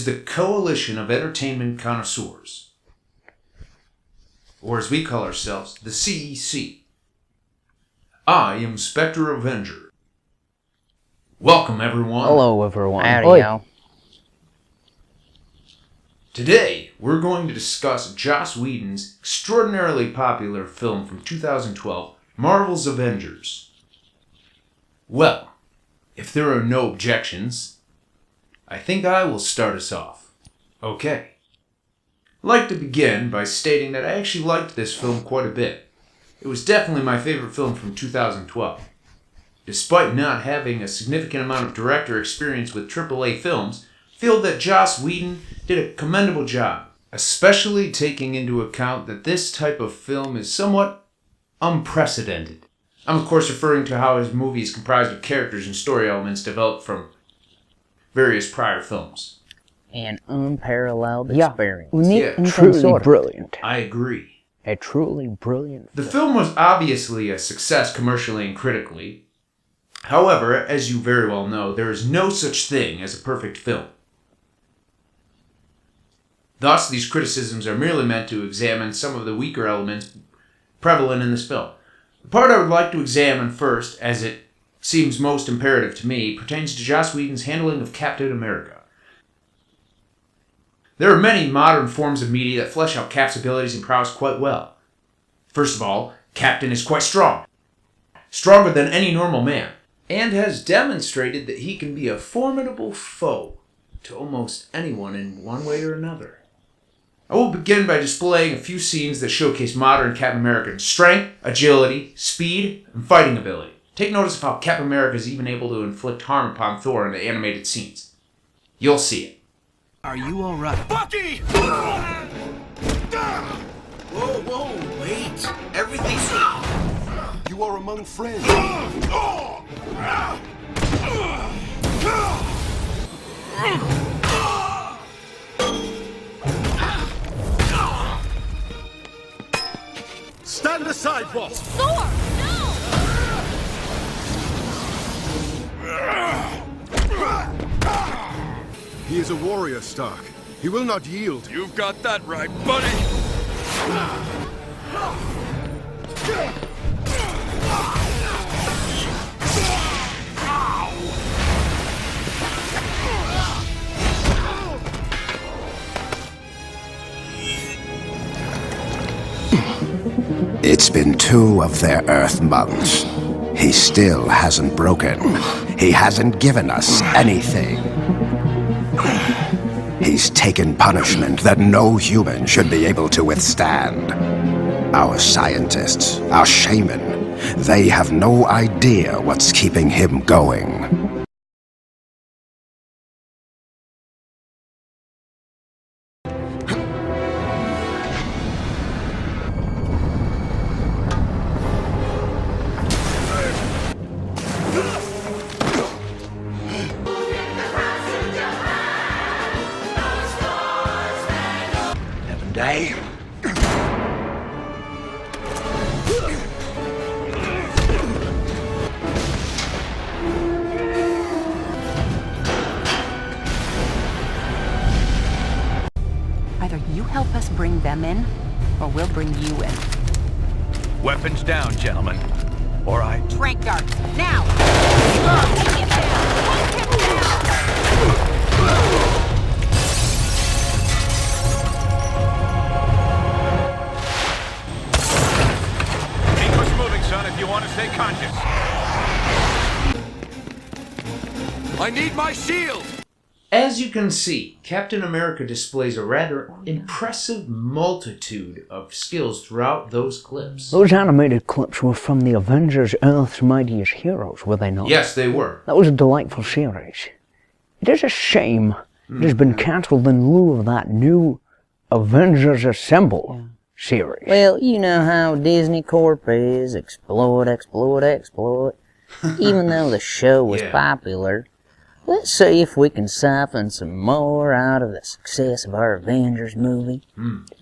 is the Coalition of Entertainment Connoisseurs, or as we call ourselves, the CEC. I am SpectreAvenger. Welcome, everyone. Hello, everyone. Howdy, y'all. Today, we're going to discuss Joss Whedon's extraordinarily popular film from 2012, Marvel's Avengers. Well, if there are no objections, I think I will start us off. Okay. I'd like to begin by stating that I actually liked this film quite a bit. It was definitely my favorite film from 2012. Despite not having a significant amount of director experience with AAA films, I feel that Joss Whedon did a commendable job, especially taking into account that this type of film is somewhat unprecedented. I'm of course referring to how his movie is comprised of characters and story elements developed from various prior films. An unparalleled experience. Unique and truly brilliant. I agree. A truly brilliant The film was obviously a success commercially and critically. However, as you very well know, there is no such thing as a perfect film. Thus, these criticisms are merely meant to examine some of the weaker elements prevalent in this film. The part I would like to examine first, as it seems most imperative to me, pertains to Joss Whedon's handling of Captain America. There are many modern forms of media that flesh out Cap's abilities and prowess quite well. First of all, Captain is quite strong. Stronger than any normal man. And has demonstrated that he can be a formidable foe to almost anyone in one way or another. I will begin by displaying a few scenes that showcase modern Captain America's strength, agility, speed, and fighting ability. Take notice of how Captain America is even able to inflict harm upon Thor in the animated scenes. You'll see it. Are you alright? Bucky! Whoa, wait. Everything's... You are among friends. Stand aside, boss! Thor! He is a warrior, Stark. He will not yield. You've got that right, buddy. It's been 2 of their Earth months. He still hasn't broken. He hasn't given us anything. He's taken punishment that no human should be able to withstand. Our scientists, our shaman, they have no idea what's keeping him going. Day. Either you help us bring them in, or we'll bring you in. Weapons down, gentlemen. Or I... Trank darts, now! Take it down! Take him down! Keep us moving, son, if you want to stay conscious. I need my shield! As you can see, Captain America displays a rather impressive multitude of skills throughout those clips. Those animated clips were from the Avengers Earth's Mightiest Heroes, were they not? Yes, they were. That was a delightful series. It is a shame it has been cancelled in lieu of that new Avengers Assemble series. Well, you know how Disney Corp is. Exploit. Even though the show was popular, let's see if we can siphon some more out of the success of our Avengers movie.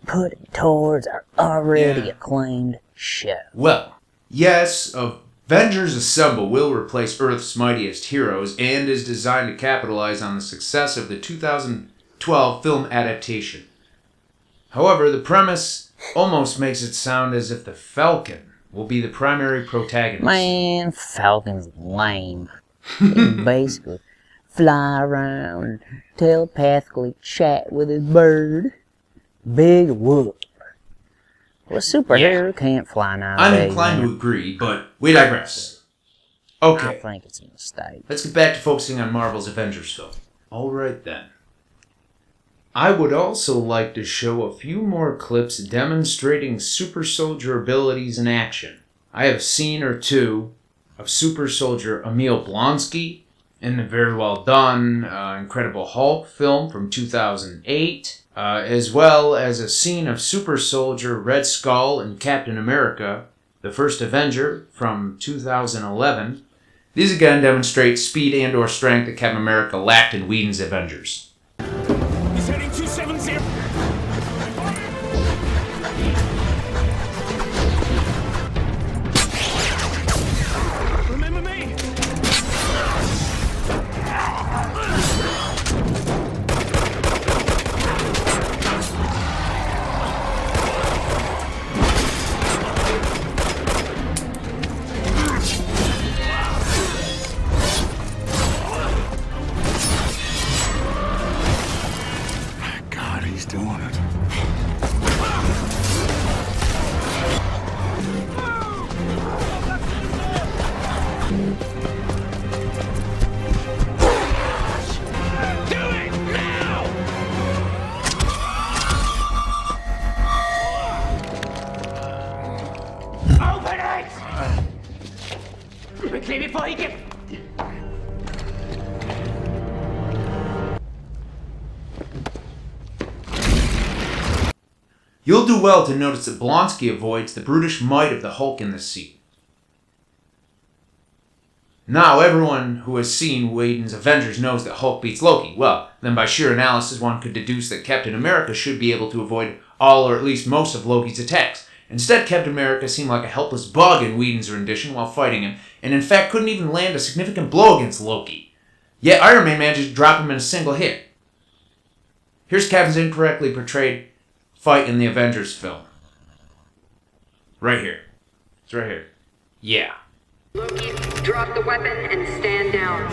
Put it towards our already acclaimed show. Well, yes, Avengers Assemble will replace Earth's Mightiest Heroes and is designed to capitalize on the success of the 2010 2012 film adaptation. However, the premise almost makes it sound as if the Falcon will be the primary protagonist. Man, Falcon's lame. He basically fly around, telepathically chat with his bird. Big whoop. Well, a superhero can't fly nowadays. I'm inclined to agree, but we digress. Okay. I think it's a mistake. Let's get back to focusing on Marvel's Avengers film. Alright then. I would also like to show a few more clips demonstrating super soldier abilities in action. I have a scene or two of super soldier Emil Blonsky in the very well done Incredible Hulk film from 2008, as well as a scene of super soldier Red Skull and Captain America, the first Avenger from 2011. These again demonstrate speed and or strength that Captain America lacked in Whedon's Avengers. He's heading 270. Remember me? God, he's doing it. Open it! Quickly before he gets... You'll do well to notice that Blonsky avoids the brutish might of the Hulk in this scene. Now, everyone who has seen Whedon's Avengers knows that Hulk beats Loki. Well, then by sheer analysis, one could deduce that Captain America should be able to avoid all or at least most of Loki's attacks. Instead, Captain America seemed like a helpless bug in Whedon's rendition while fighting him, and in fact couldn't even land a significant blow against Loki. Yet Iron Man managed to drop him in a single hit. Here's Captain's incorrectly portrayed fight in the Avengers film. Right here. It's right here. Yeah. Loki, drop the weapon and stand down.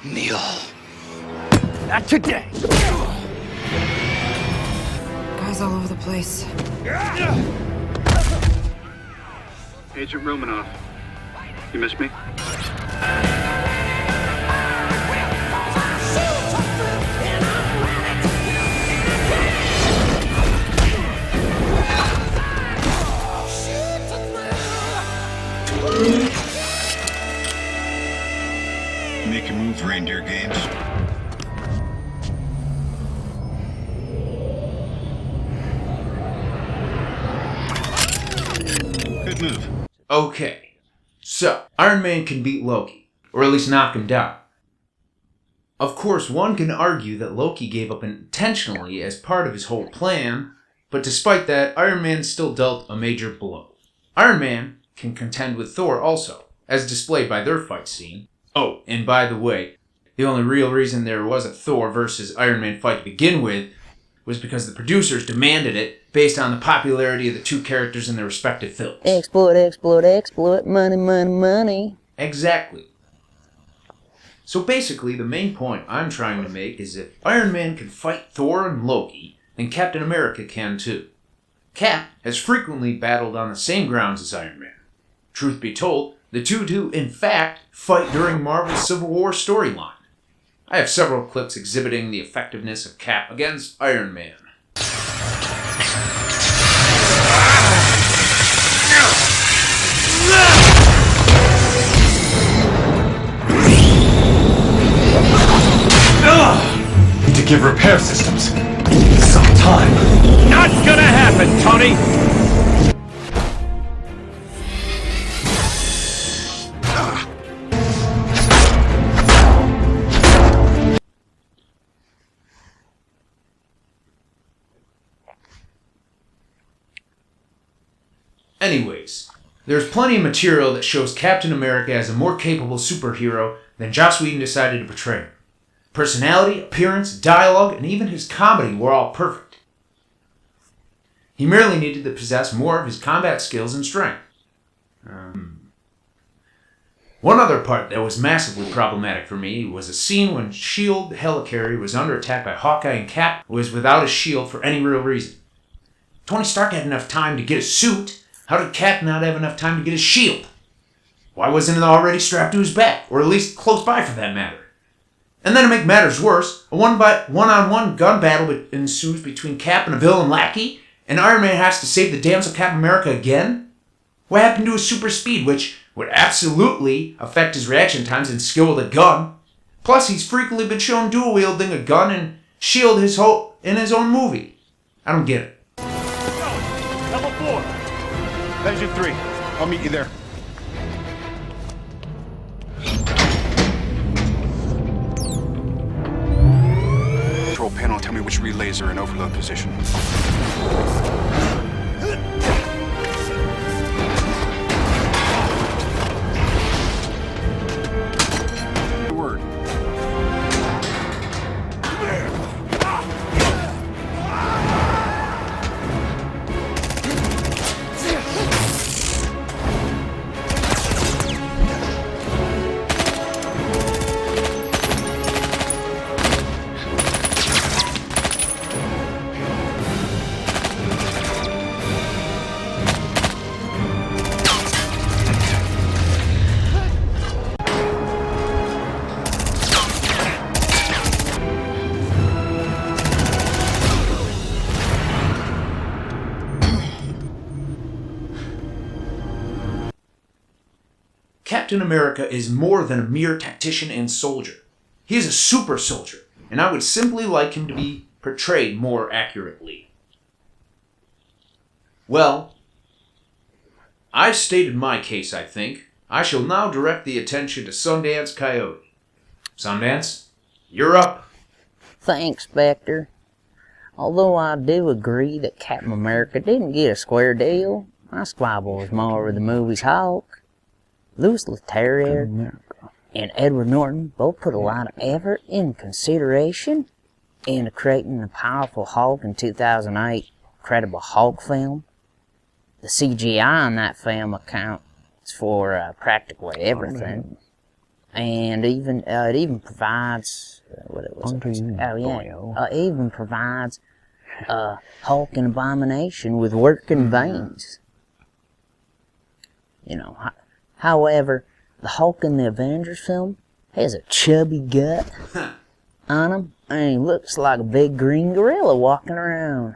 Neil. Not today. Guys all over the place. Agent Romanoff, you miss me? Making moves, reindeer games. Good move. Okay. So, Iron Man can beat Loki, or at least knock him down. Of course, one can argue that Loki gave up intentionally as part of his whole plan, but despite that, Iron Man still dealt a major blow. Iron Man can contend with Thor also, as displayed by their fight scene. Oh, and by the way, the only real reason there was a Thor versus Iron Man fight to begin with was because the producers demanded it based on the popularity of the two characters in their respective films. Exploit, exploit, exploit, money, money, money. Exactly. So basically, the main point I'm trying to make is if Iron Man can fight Thor and Loki, then Captain America can too. Cap has frequently battled on the same grounds as Iron Man. Truth be told, the two do, in fact, fight during Marvel's Civil War storyline. I have several clips exhibiting the effectiveness of Cap against Iron Man. Need to give repair systems some time. Not gonna happen, Tony! Anyways, there's plenty of material that shows Captain America as a more capable superhero than Joss Whedon decided to portray him. Personality, appearance, dialogue, and even his comedy were all perfect. He merely needed to possess more of his combat skills and strength. One other part that was massively problematic for me was a scene when S.H.I.E.L.D. helicarrier was under attack by Hawkeye and Cap, who was without a shield for any real reason. Tony Stark had enough time to get a suit. How did Cap not have enough time to get his shield? Why wasn't it already strapped to his back, or at least close by for that matter? And then to make matters worse, a one-on-one gun battle ensues between Cap and a villain lackey, and Iron Man has to save the damsel Captain America again? What happened to his super speed, which would absolutely affect his reaction times and skill with a gun? Plus, he's frequently been shown dual-wielding a gun and shield in his own movie. I don't get it. Level 4. Avenger 3. I'll meet you there. Control panel, tell me which relays are in overload position. Word. Captain America is more than a mere tactician and soldier. He is a super soldier, and I would simply like him to be portrayed more accurately. Well, I've stated my case, I think. I shall now direct the attention to SundanceCoyote. Sundance, you're up. Thanks, Spectre. Although I do agree that Captain America didn't get a square deal, my squabble was more with the movie's Hulk. Louis Leterrier and Edward Norton both put a lot of effort and consideration into creating a powerful Hulk in 2008 Incredible Hulk film. The CGI in that film accounts for practically everything, and even it even provides it even provides Hulk and Abomination with working veins. You know. However, the Hulk in the Avengers film has a chubby gut on him, and he looks like a big green gorilla walking around.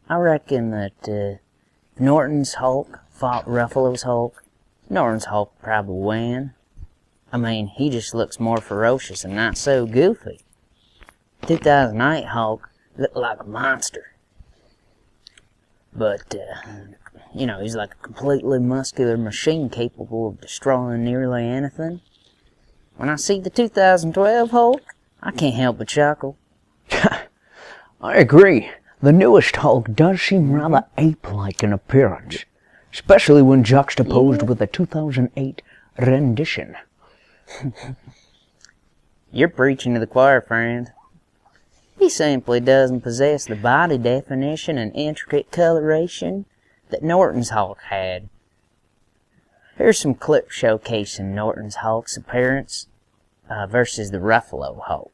I reckon that Norton's Hulk fought Ruffalo's Hulk. Norton's Hulk would probably win. I mean, he just looks more ferocious and not so goofy. 2008 Hulk looked like a monster. But, you know, he's like a completely muscular machine capable of destroying nearly anything. When I see the 2012 Hulk, I can't help but chuckle. I agree. The newest Hulk does seem rather ape-like in appearance, especially when juxtaposed with the 2008 rendition. You're preaching to the choir, friend. He simply doesn't possess the body definition and intricate coloration that Norton's Hulk had. Here's some clips showcasing Norton's Hulk's appearance versus the Ruffalo Hulk.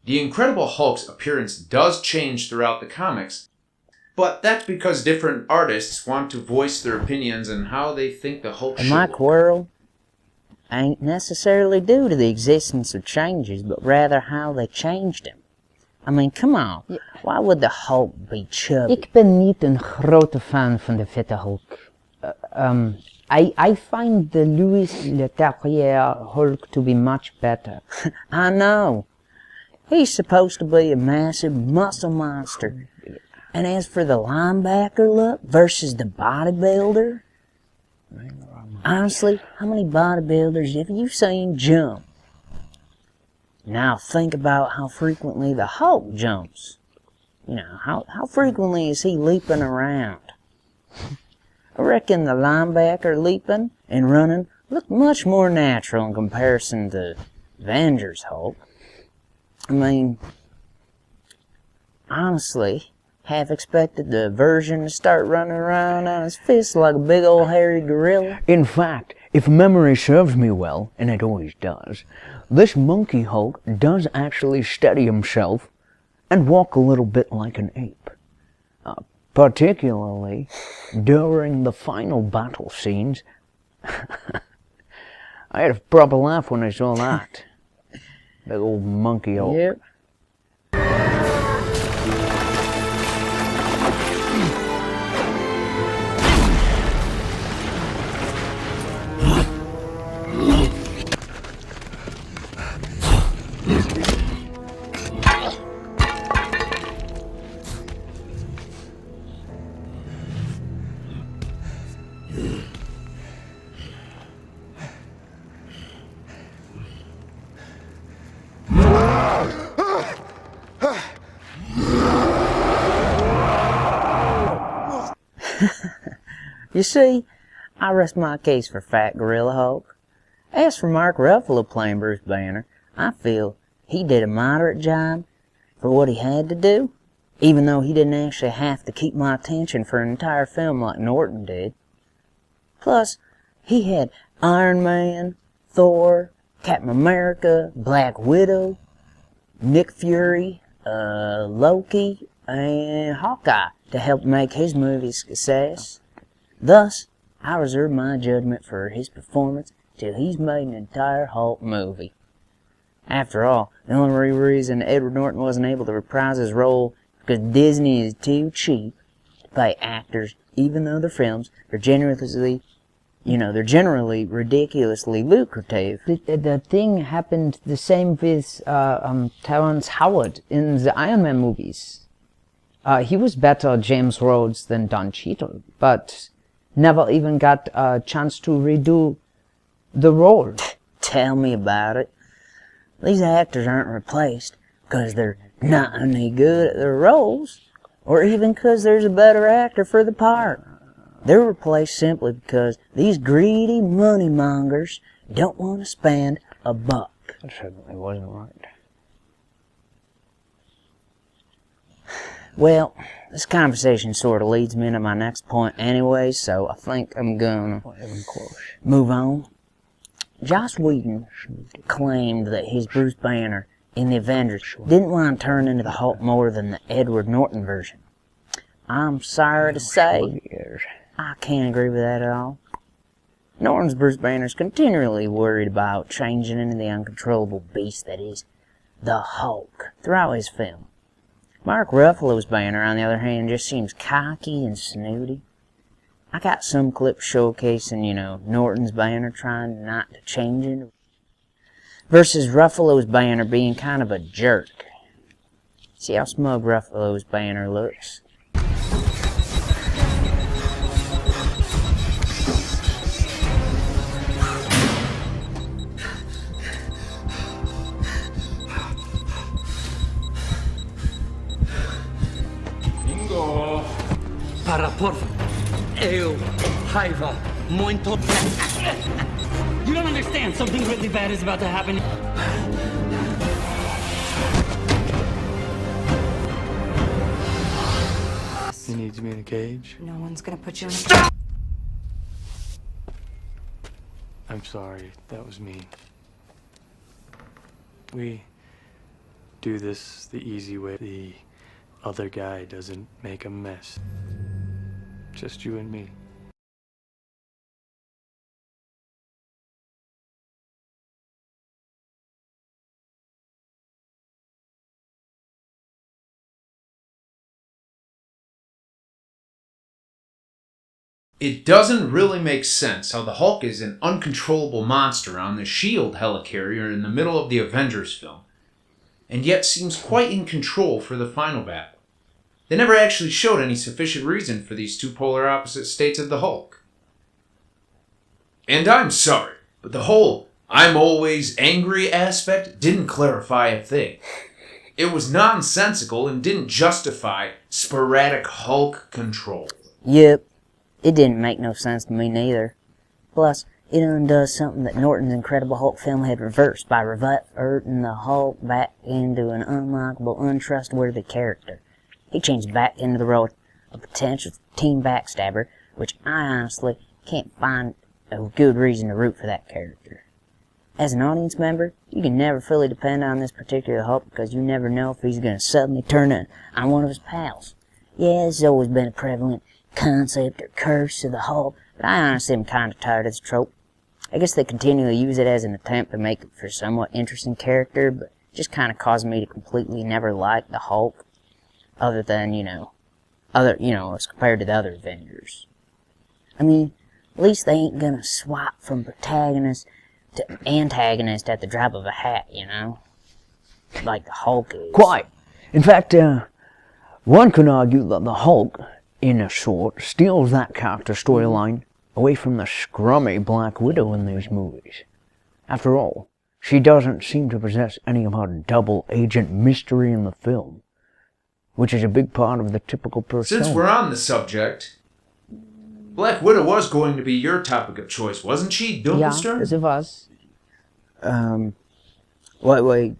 The Incredible Hulk's appearance does change throughout the comics, but that's because different artists want to voice their opinions on how they think the Hulk should My look. quarrel ain't necessarily due to the existence of changes, but rather how they changed him. I mean, come on. Why would the Hulk be chubby? Ik ben niet een grote fan van de vette Hulk. I find the Louis Leterrier Hulk to be much better. I know. He's supposed to be a massive muscle monster. And as for the linebacker look versus the bodybuilder, honestly, how many bodybuilders have you seen jump? Now think about how frequently the Hulk jumps. You know, how frequently is he leaping around? I reckon the linebacker leaping and running look much more natural in comparison to Avengers Hulk. I mean, honestly, half expected the version to start running around on his fists like a big old hairy gorilla. In fact, if memory serves me well, and it always does, this monkey Hulk does actually steady himself and walk a little bit like an ape. Particularly during the final battle scenes. I had a proper laugh when I saw that. Big old monkey Hulk. Yep. You see, I rest my case for Fat Gorilla Hulk. As for Mark Ruffalo playing Bruce Banner, I feel he did a moderate job for what he had to do, even though he didn't actually have to keep my attention for an entire film like Norton did. Plus, he had Iron Man, Thor, Captain America, Black Widow, Nick Fury, Loki, and Hawkeye to help make his movie a success. Thus, I reserve my judgment for his performance till he's made an entire Hulk movie. After all, the only reason Edward Norton wasn't able to reprise his role because Disney is too cheap to pay actors, even though their films are generally ridiculously lucrative. The thing happened the same with Terrence Howard in the Iron Man movies. He was better James Rhodes than Don Cheadle, but never even got a chance to redo the role. Tell me about it. These actors aren't replaced because they're not any good at their roles, or even because there's a better actor for the part. They're replaced simply because these greedy money mongers don't want to spend a buck. That certainly wasn't right. Well, this conversation sort of leads me into my next point anyway, so I think I'm gonna move on. Joss Whedon claimed that his Bruce Banner in the Avengers didn't want to turn into the Hulk more than the Edward Norton version. I'm sorry to say, I can't agree with that at all. Norton's Bruce Banner is continually worried about changing into the uncontrollable beast that is the Hulk throughout his film. Mark Ruffalo's Banner, on the other hand, just seems cocky and snooty. I got some clips showcasing, Norton's Banner trying not to change it, versus Ruffalo's Banner being kind of a jerk. See how smug Ruffalo's Banner looks? Para por eu raiva muito. You don't understand. Something really bad is about to happen. He needs me in a cage. No one's gonna put you in a... I'm sorry. That was mean. We do this the easy way. The other guy doesn't make a mess. Just you and me. It doesn't really make sense how the Hulk is an uncontrollable monster on the S.H.I.E.L.D. helicarrier in the middle of the Avengers film, and yet seems quite in control for the final battle. They never actually showed any sufficient reason for these two polar opposite states of the Hulk. And I'm sorry, but the whole "I'm always angry" aspect didn't clarify a thing. It was nonsensical and didn't justify sporadic Hulk control. Yep. It didn't make no sense to me neither. Plus, it undoes something that Norton's Incredible Hulk film had reversed by reverting the Hulk back into an unlikable, untrustworthy character. He changed back into the role of a potential teen backstabber, which I honestly can't find a good reason to root for that character. As an audience member, you can never fully depend on this particular Hulk because you never know if he's going to suddenly turn on one of his pals. Yeah, this has always been a prevalent concept or curse of the Hulk, but I honestly am kind of tired of this trope. I guess they continually use it as an attempt to make it for a somewhat interesting character, but it just kind of caused me to completely never like the Hulk, other than, as compared to the other Avengers. I mean, at least they ain't gonna swap from protagonist to antagonist at the drop of a hat, like the Hulk is. Quite. In fact, one could argue that the Hulk, in a sort, steals that character storyline away from the scrummy Black Widow in these movies. After all, she doesn't seem to possess any of her double agent mystery in the film, which is a big part of the typical persona. Since we're on the subject, Black Widow was going to be your topic of choice, wasn't she, Dunkelstern? Yeah, yes, it was. Wait.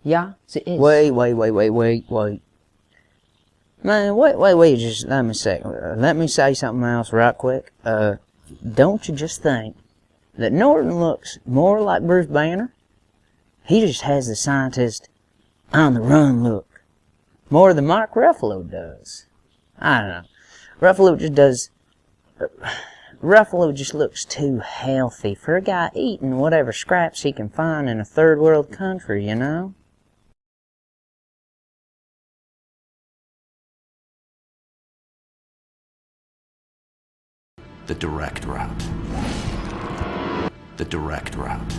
Yeah, it is. Wait. Man, wait, just let me say something else right quick. Don't you just think that Norton looks more like Bruce Banner? He just has the scientist on the run look, more than Mark Ruffalo does. I don't know. Ruffalo just looks too healthy for a guy eating whatever scraps he can find in a third world country, The direct route. The direct route.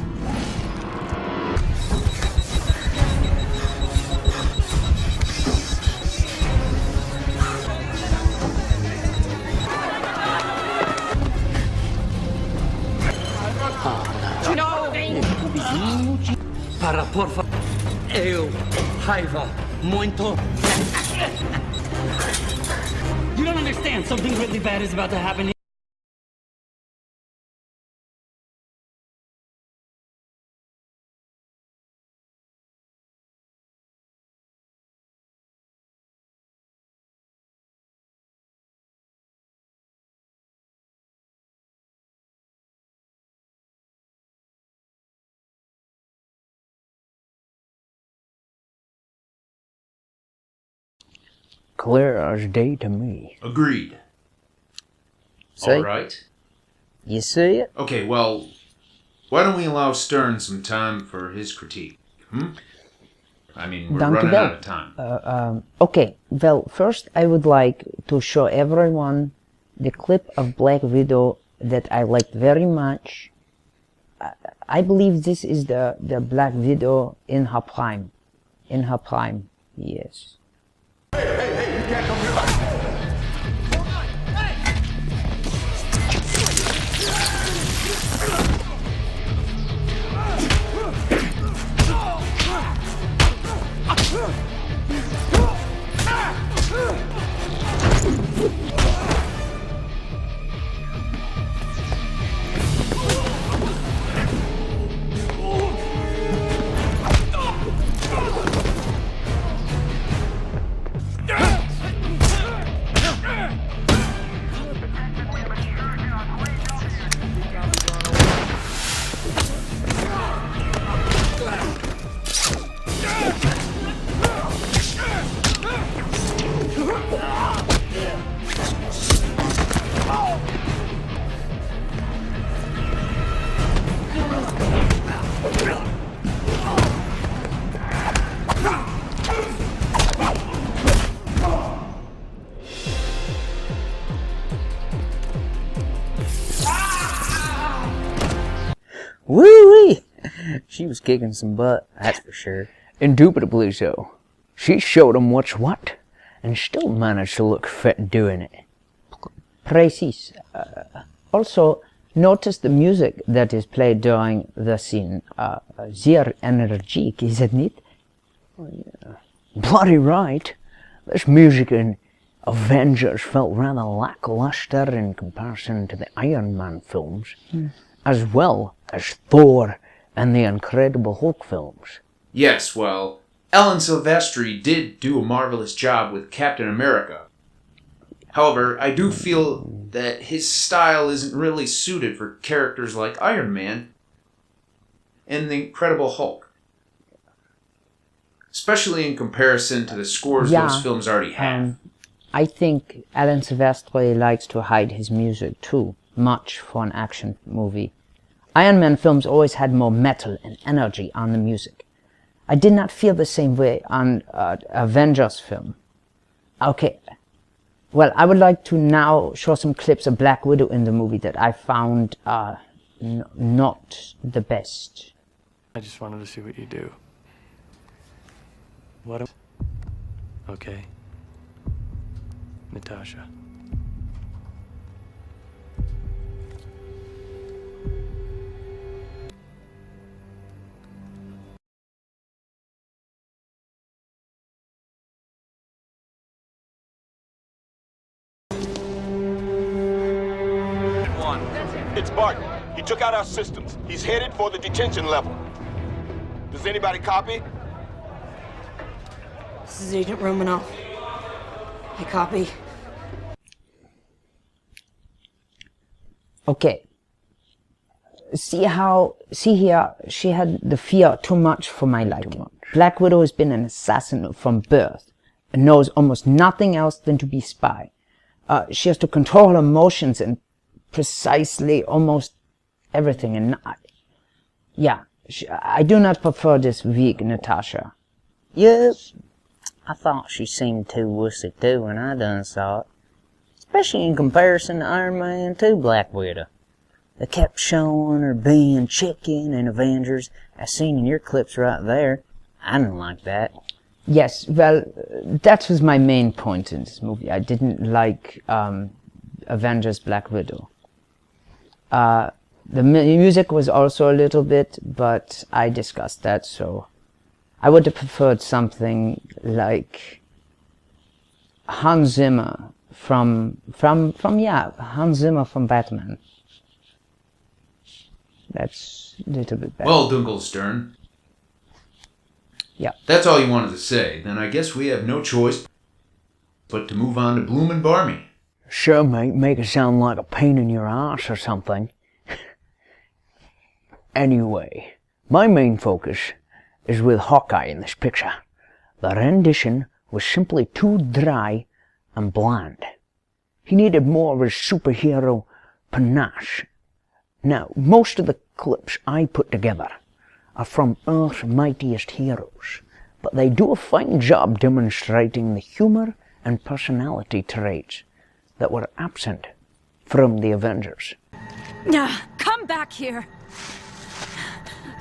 Para por favor. Eu raiva muito. You don't understand. Something really bad is about to happen. Clear as day to me. Agreed. See? All right. You see it? Okay, well, why don't we allow Stern some time for his critique? I mean, we're running out of time. Okay, well, first I would like to show everyone the clip of Black Widow that I liked very much. I believe this is the Black Widow in her prime. In her prime, yes. Hey, you can't come here. Woo-wee! She was kicking some butt, that's for sure. Indubitably so. She showed him what's what, and still managed to look fit doing it. Precis. Also, notice the music that is played during the scene. Sehr energik, is it not? Oh, yeah. Bloody right. This music in Avengers felt rather lackluster in comparison to the Iron Man films, as well as Thor and the Incredible Hulk films. Yes, well, Alan Silvestri did do a marvelous job with Captain America. However, I do feel that his style isn't really suited for characters like Iron Man and the Incredible Hulk. Especially in comparison to the scores those films already have. I think Alan Silvestri likes to hide his music too much for an action movie. Iron Man films always had more metal and energy on the music. I did not feel the same way on Avengers film. Okay, well, I would like to now show some clips of Black Widow in the movie that I found not the best. I just wanted to see what you do. What? Okay. Natasha. It's Barton. He took out our systems. He's headed for the detention level. Does anybody copy? This is Agent Romanoff. I copy. Okay. See here, she had the fear too much for my liking. Black Widow has been an assassin from birth and knows almost nothing else than to be spy. She has to control her emotions and precisely almost everything, and I do not prefer this weak Natasha. Yes, I thought she seemed too wussy too when I done saw it. Especially in comparison to Iron Man 2 Black Widow. They kept showing her being chicken in Avengers, as seen in your clips right there. I didn't like that. Yes, well, that was my main point in this movie. I didn't like Avengers Black Widow. The music was also a little bit, but I discussed that, so I would have preferred something like Hans Zimmer from Hans Zimmer from Batman. That's a little bit better. Well, Dunkelstern. Yeah. That's all you wanted to say. Then I guess we have no choice but to move on to Bloom and Barmy. Sure, mate, make it sound like a pain in your ass or something. Anyway, my main focus is with Hawkeye in this picture. The rendition was simply too dry and bland. He needed more of his superhero panache. Now, most of the clips I put together are from Earth's mightiest heroes, but they do a fine job demonstrating the humor and personality traits that were absent from the Avengers. Come back here!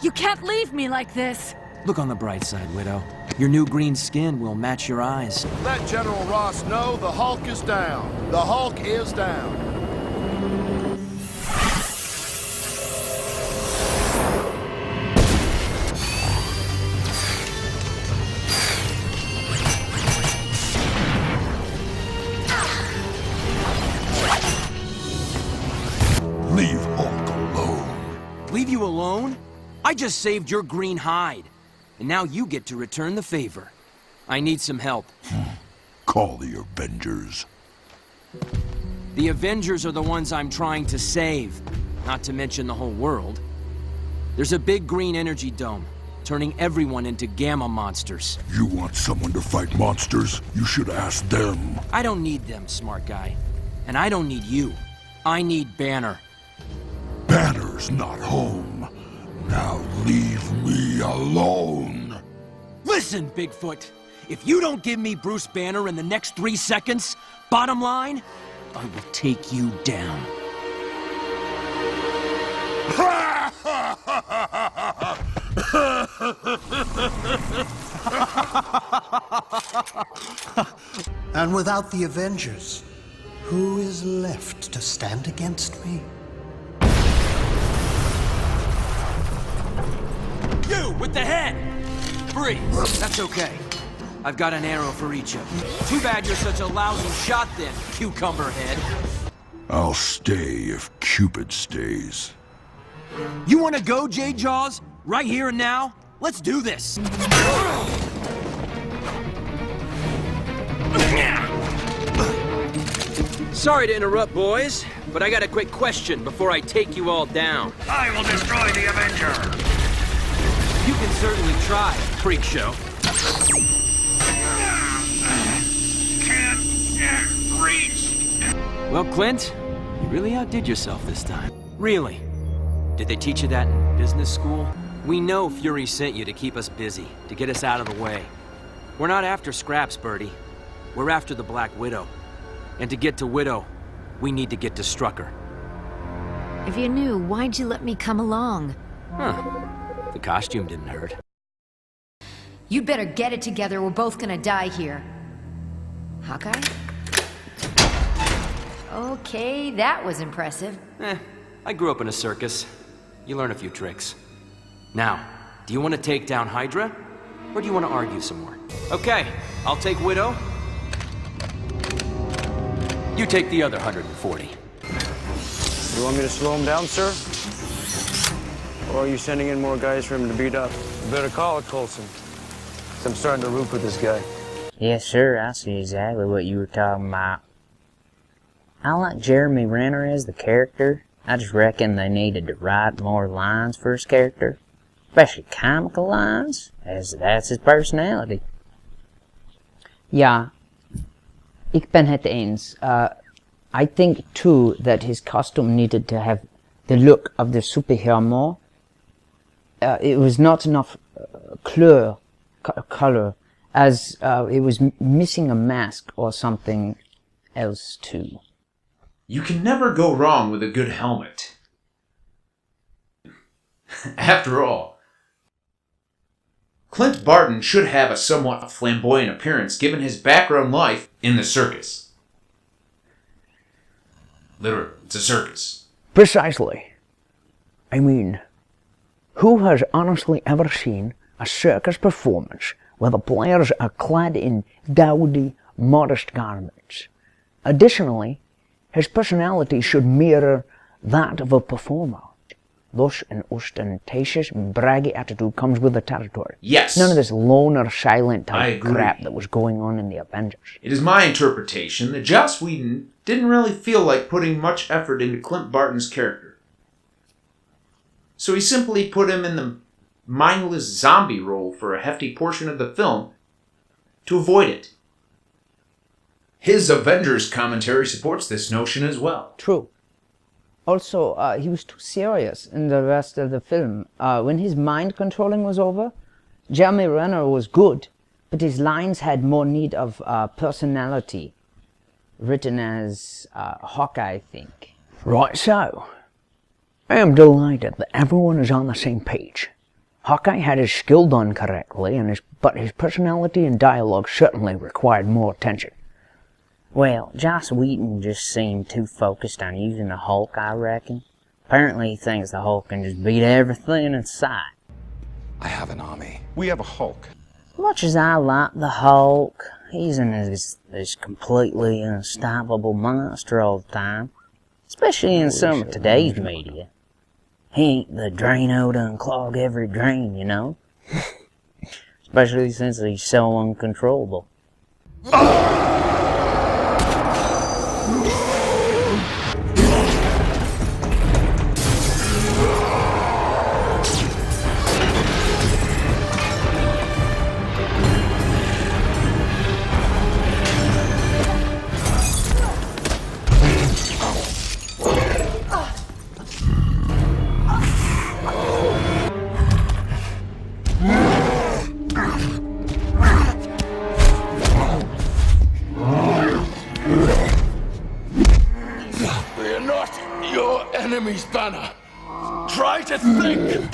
You can't leave me like this! Look on the bright side, Widow. Your new green skin will match your eyes. Let General Ross know the Hulk is down. The Hulk is down. Leave Hulk alone. Leave you alone? I just saved your green hide. And now you get to return the favor. I need some help. Call the Avengers. The Avengers are the ones I'm trying to save. Not to mention the whole world. There's a big green energy dome, turning everyone into gamma monsters. You want someone to fight monsters? You should ask them. I don't need them, smart guy. And I don't need you. I need Banner. Banner's not home. Now leave me alone. Listen, Bigfoot. If you don't give me Bruce Banner in the next 3 seconds, bottom line, I will take you down. And without the Avengers, who is left to stand against me? You, with the head! Freeze. That's okay. I've got an arrow for each of you. Too bad you're such a lousy shot then, cucumber head. I'll stay if Cupid stays. You wanna go, J-Jaws? Right here and now? Let's do this! Sorry to interrupt, boys, but I got a quick question before I take you all down. I will destroy the Avenger! You can certainly try, freak show. Can't reach! Well, Clint, you really outdid yourself this time. Really? Did they teach you that in business school? We know Fury sent you to keep us busy, to get us out of the way. We're not after scraps, Birdie. We're after the Black Widow. And to get to Widow, we need to get to Strucker. If you knew, why'd you let me come along? Huh. The costume didn't hurt. You'd better get it together, we're both gonna die here. Hawkeye? Okay, that was impressive. I grew up in a circus. You learn a few tricks. Now, do you want to take down Hydra? Or do you want to argue some more? Okay, I'll take Widow. You take the other 140. You want me to slow him down, sir? Or are you sending in more guys for him to beat up? You better call it, Coulson. 'Cause I'm starting to root for this guy. Yes, sir, I see exactly what you were talking about. I like Jeremy Renner as the character. I just reckon they needed to write more lines for his character. Especially comical lines, as that's his personality. Ja, ik ben het eens. I think too that his costume needed to have the look of the superhero more. It was not enough color, as it was missing a mask or something else too. You can never go wrong with a good helmet. After all, Clint Barton should have a somewhat flamboyant appearance given his background life in the circus. Literally, it's a circus. Precisely. I mean, who has honestly ever seen a circus performance where the players are clad in dowdy, modest garments? Additionally, his personality should mirror that of a performer. Thus, an ostentatious, braggy attitude comes with the territory. Yes. None of this loner, silent type crap that was going on in the Avengers. It is my interpretation that Joss Whedon didn't really feel like putting much effort into Clint Barton's character. So he simply put him in the mindless zombie role for a hefty portion of the film to avoid it. His Avengers commentary supports this notion as well. True. Also, he was too serious in the rest of the film. When his mind controlling was over, Jeremy Renner was good, but his lines had more need of personality, written as Hawkeye, I think. Right so. I am delighted that everyone is on the same page. Hawkeye had his skill done correctly, but his personality and dialogue certainly required more attention. Well, Joss Whedon just seemed too focused on using the Hulk, I reckon. Apparently he thinks the Hulk can just beat everything in sight. I have an army. We have a Hulk. Much as I like the Hulk, he's this completely unstoppable monster all the time. Especially in some of today's media. He ain't the Drano to unclog every drain, you know? Especially since he's so uncontrollable. They're not your enemy's banner. Try to think!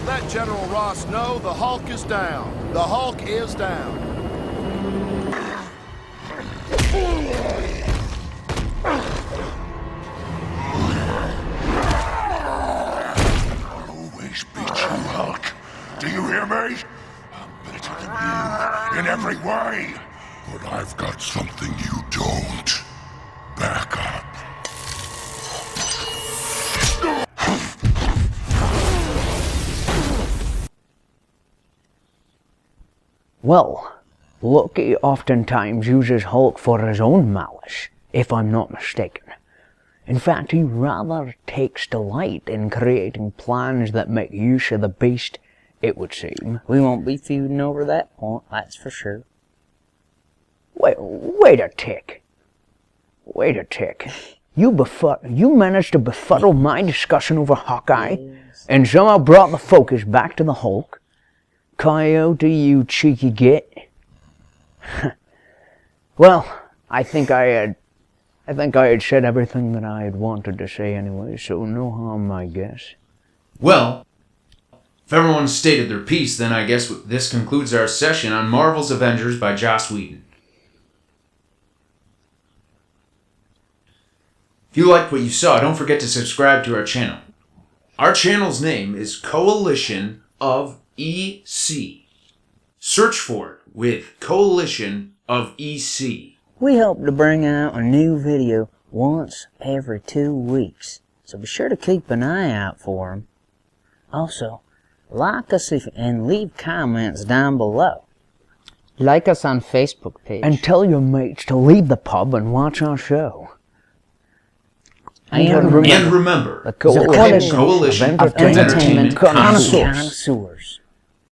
Let General Ross know the Hulk is down. The Hulk is down. Always beat you, Hulk. Do you hear me? I'm better than you in every way. But I've got something you don't. Back up. Well, Loki oftentimes uses Hulk for his own malice, if I'm not mistaken. In fact, he rather takes delight in creating plans that make use of the beast, it would seem. We won't be feuding over that point, that's for sure. Wait a tick. Wait a tick. You managed to befuddle my discussion over Hawkeye, and somehow brought the focus back to the Hulk. Coyote, you cheeky git. Well, I think I had said everything that I had wanted to say anyway, so no harm, I guess. Well, if everyone's stated their piece, then I guess this concludes our session on Marvel's Avengers by Joss Whedon. If you liked what you saw, don't forget to subscribe to our channel. Our channel's name is Coalition of EC. Search for it with Coalition of EC. We hope to bring out a new video once every 2 weeks, so be sure to keep an eye out for them. Also, like us and leave comments down below. Like us on Facebook page. And tell your mates to leave the pub and watch our show. And remember, the Coalition of Entertainment Connoisseurs.